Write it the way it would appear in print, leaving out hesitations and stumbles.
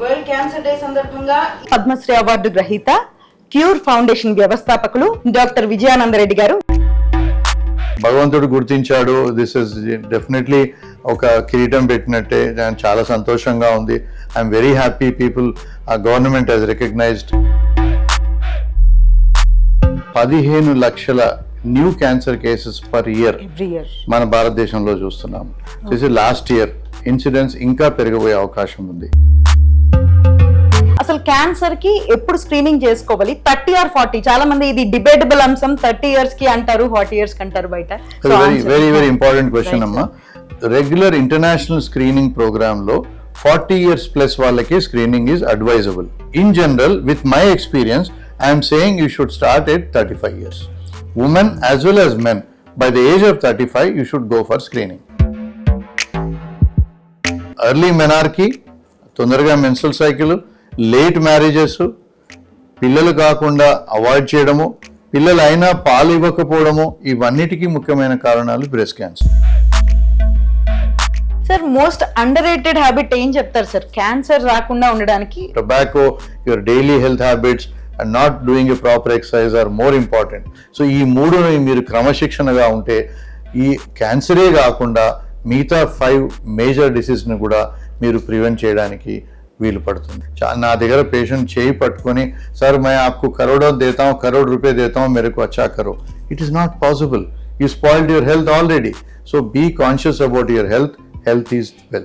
World cancer day సందర్భంగా Padmashri award గ్రహీత cure foundation వ్యవస్థాపకులు డాక్టర్ విజయానందరెడ్డి గారు. భగవంతుడు గుర్తించాడు. దిస్ ఇస్ డెఫినెట్లీ ఒక కిరీటం పెట్టినట్టే. చాలా సంతోషంగా ఉంది. I'm very happy people government has recognised 15 లక్షల new cancer cases per year మన భారతదేశంలో చూస్తున్నాం. This is last year. Incidence ఇంకా పెరిగిపోయే అవకాశం ఉంది. అసలు క్యాన్సర్ కి ఎప్పుడు స్క్రీనింగ్ చేసుకోవాలి? 30 or 40? చాలా మంది ఇది డిబేటబుల్ అంశం. 30 years కి అంటారు, 40 years కి అంటారు బయట. వెరీ వెరీ ఇంపార్టెంట్ క్వశ్చన్ అమ్మా. రెగ్యులర్ ఇంటర్నేషనల్ స్క్రీనింగ్ ప్రోగ్రామ్ లో 40 years ప్లస్ వాళ్ళకి screening is advisable. In general with my experience I'm saying you should start at 35 years. Women as well as men, by the age of 35 you should go for screening. Early menarche, తొందరగా menstrual cycle, late marriages, పిల్లలు కాకుండా avoid చేయడము, పిల్లలు అయినా పాలు ఇవ్వకపోవడము, ఇవన్నిటికీ ముఖ్యమైన కారణాలు breast cancer. Sir, most under rated habit ఏం చెప్తారు సార్ క్యాన్సర్ రాకుండా ఉండడానికి? Tobacco, your daily health habits and not doing a proper exercise are more important. So ఈ మూడుని మీరు క్రమశిక్షణగా ఉంటే ఈ క్యాన్సరే కాకుండా మిగతా 5 మేజర్ డిసీజ్ని కూడా మీరు ప్రివెంట్ చేయడానికి వీలు పడుతుంది. నా దగ్గర పేషెంట్ చేయి పట్టుకొని, సార్ मैं आपको करोड़ों देता हूँ, करोड़ रुपए देता हूँ, मेरे को अच्छा करो. It is not possible. You spoiled your health already. So be conscious about your health. Health is wealth.